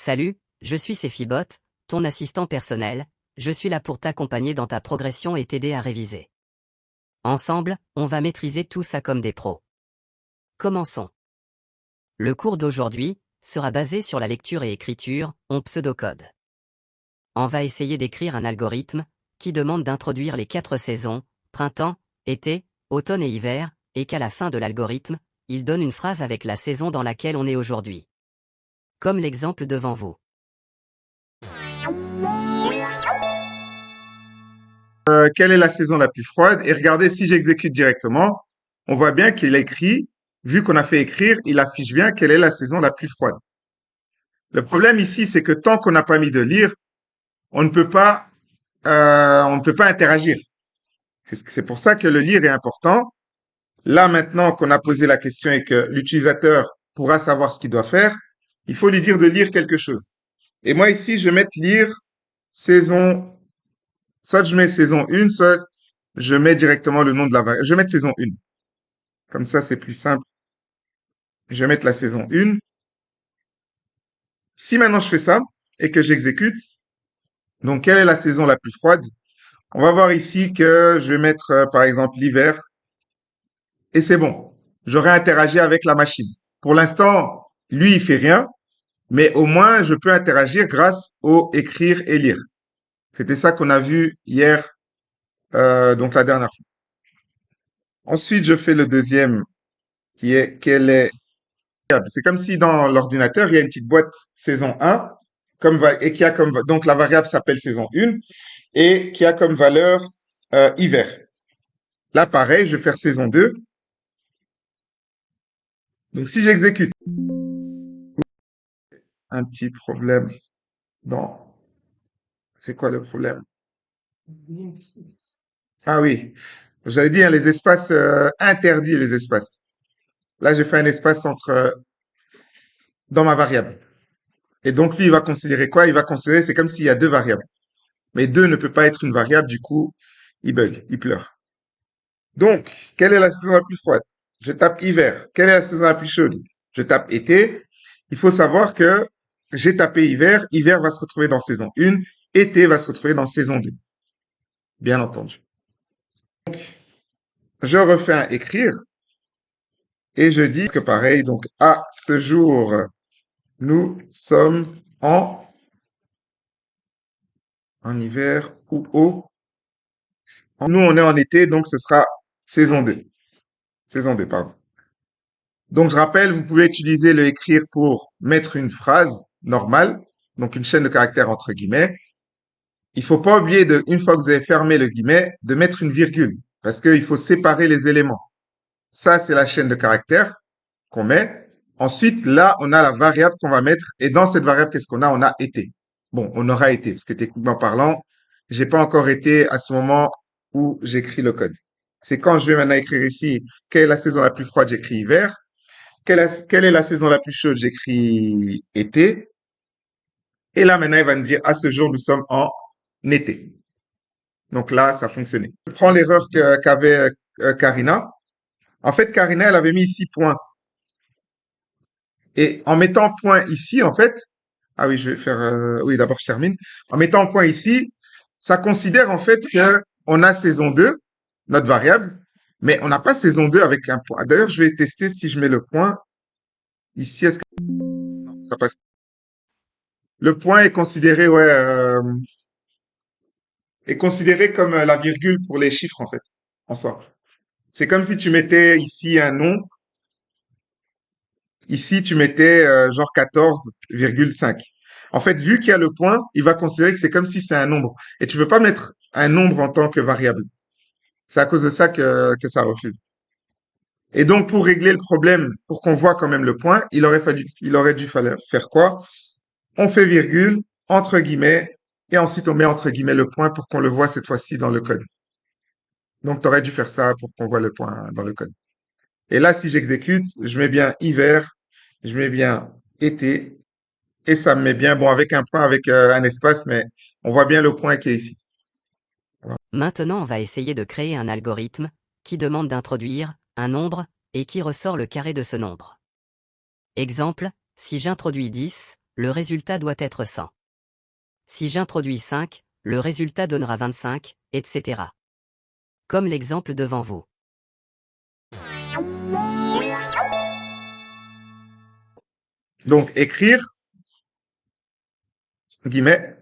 Salut, je suis Cephibot, ton assistant personnel, je suis là pour t'accompagner dans ta progression et t'aider à réviser. Ensemble, on va maîtriser tout ça comme des pros. Commençons. Le cours d'aujourd'hui sera basé sur la lecture et écriture en pseudocode. On va essayer d'écrire un algorithme qui demande d'introduire les 4 saisons, printemps, été, automne et hiver, et qu'à la fin de l'algorithme, il donne une phrase avec la saison dans laquelle on est aujourd'hui. Comme l'exemple devant vous. Quelle est la saison la plus froide? Et regardez, si j'exécute directement, on voit bien qu'il écrit, vu qu'on a fait écrire, il affiche bien quelle est la saison la plus froide. Le problème ici, c'est que tant qu'on n'a pas mis de lire, on ne peut pas, on ne peut pas interagir. C'est pour ça que le lire est important. Là, maintenant qu'on a posé la question et que l'utilisateur pourra savoir ce qu'il doit faire, il faut lui dire de lire quelque chose. Et moi ici, je vais mettre lire saison, soit je mets saison 1, soit je mets directement le nom de la variable. Je vais mettre saison 1. Comme ça, c'est plus simple. Je vais mettre la saison 1. Si maintenant je fais ça et que j'exécute, donc quelle est la saison la plus froide? On va voir ici que je vais mettre par exemple l'hiver et c'est bon. J'aurai interagi avec la machine. Pour l'instant, lui, il fait rien, mais au moins je peux interagir grâce au écrire et lire. C'était ça qu'on a vu hier, donc la dernière fois. Ensuite, je fais le deuxième qui est quelle est. C'est comme si dans l'ordinateur, il y a une petite boîte saison 1 et qui a comme donc la variable s'appelle saison 1 et qui a comme valeur hiver. Là, pareil, je vais faire saison 2. Donc, si j'exécute, un petit problème dans... C'est quoi le problème? Ah oui, j'avais dit hein, les espaces interdits, les espaces. Là, j'ai fait un espace entre dans ma variable. Et donc, lui, il va considérer quoi? Il va considérer, c'est comme s'il y a deux variables. Mais 2 ne peut pas être une variable, du coup, il bug, il pleure. Donc, quelle est la saison la plus froide? Je tape hiver. Quelle est la saison la plus chaude? Je tape été. Il faut savoir que j'ai tapé hiver. Hiver va se retrouver dans saison 1. Été va se retrouver dans saison 2. Bien entendu. Je refais un écrire et je dis que pareil. Donc, à ce jour, nous sommes en hiver ou nous, on est en été, donc ce sera saison 2. Saison 2, pardon. Donc, je rappelle, vous pouvez utiliser le écrire pour mettre une phrase normale, donc une chaîne de caractères entre guillemets. Il faut pas oublier de, une fois que vous avez fermé le guillemet, de mettre une virgule, parce qu'il faut séparer les éléments. Ça, c'est la chaîne de caractères qu'on met. Ensuite, là, on a la variable qu'on va mettre, et dans cette variable, qu'est-ce qu'on a? On a été. Bon, on aura été, parce que techniquement parlant, j'ai pas encore été à ce moment où j'écris le code. C'est quand je vais maintenant écrire ici, quelle est la saison la plus froide, j'écris hiver. Quelle est la saison la plus chaude? J'écris été. Et là, maintenant, il va me dire, à ce jour, nous sommes en été. Donc là, ça a fonctionné. Je prends l'erreur qu'avait Karina. En fait, Karina, elle avait mis ici point. Et en mettant point ici, en fait, ah oui, je vais faire, oui, d'abord, je termine. En mettant point ici, ça considère en fait que on a saison 2, notre variable, mais on n'a pas saison 2 avec un point. D'ailleurs, je vais tester si je mets le point ici. Est-ce que non, ça passe? Le point est considéré, ouais, est considéré comme la virgule pour les chiffres, en fait, en soi. C'est comme si tu mettais ici un nom, ici tu mettais genre 14,5. En fait, vu qu'il y a le point, il va considérer que c'est comme si c'est un nombre. Et tu peux pas mettre un nombre en tant que variable. C'est à cause de ça que ça refuse. Et donc, pour régler le problème, pour qu'on voit quand même le point, il aurait dû faire quoi? On fait virgule, entre guillemets, et ensuite on met entre guillemets le point pour qu'on le voit cette fois-ci dans le code. Donc, tu aurais dû faire ça pour qu'on voit le point dans le code. Et là, si j'exécute, je mets bien hiver, je mets bien été, et ça me met bien, bon, avec un point, avec un espace, mais on voit bien le point qui est ici. Voilà. Maintenant, on va essayer de créer un algorithme qui demande d'introduire un nombre et qui ressort le carré de ce nombre. Exemple, si j'introduis 10, le résultat doit être 100. Si j'introduis 5, le résultat donnera 25, etc. Comme l'exemple devant vous. Donc, écrire, guillemets,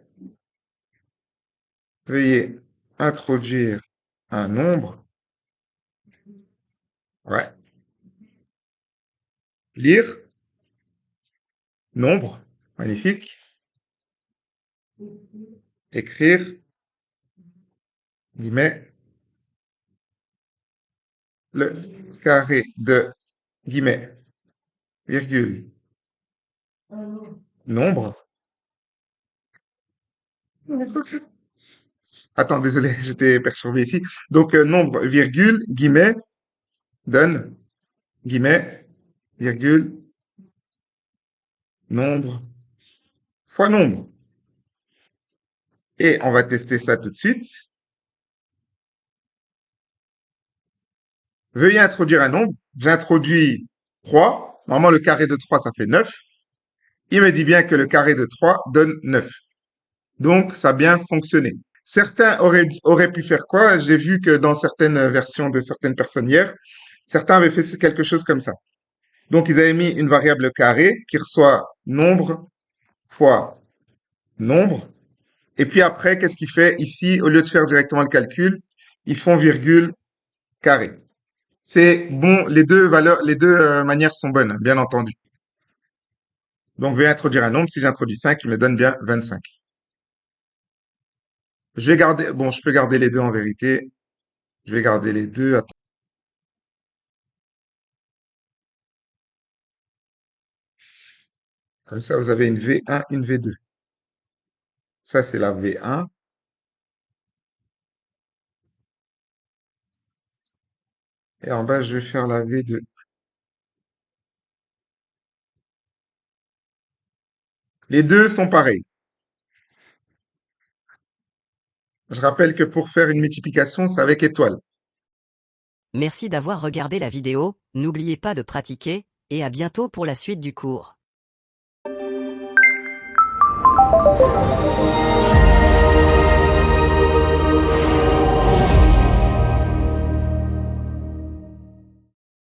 veuillez introduire un nombre. Ouais. Lire, nombre, magnifique. Écrire, guillemets, le carré de, guillemets, virgule, nombre. Attends, désolé, j'étais perturbé ici. Donc, nombre, virgule, guillemets, donne, guillemets, virgule, nombre, fois nombre. Et on va tester ça tout de suite. Veuillez introduire un nombre. J'introduis 3. Normalement, le carré de 3, ça fait 9. Il me dit bien que le carré de 3 donne 9. Donc, ça a bien fonctionné. Certains auraient pu faire quoi? J'ai vu que dans certaines versions de certaines personnes hier, certains avaient fait quelque chose comme ça. Donc, ils avaient mis une variable carré qui reçoit nombre fois nombre. Et puis après, qu'est-ce qu'il fait? Ici, au lieu de faire directement le calcul, ils font virgule carré. C'est bon, les deux valeurs, les deux manières sont bonnes, bien entendu. Donc, je vais introduire un nombre. Si j'introduis 5, il me donne bien 25. Je vais garder, bon, je peux garder les deux en vérité. Je vais garder les deux. Attends. Comme ça, vous avez une V1, une V2. Ça, c'est la V1. Et en bas, je vais faire la V2. Les deux sont pareils. Je rappelle que pour faire une multiplication, c'est avec étoile. Merci d'avoir regardé la vidéo, n'oubliez pas de pratiquer, et à bientôt pour la suite du cours.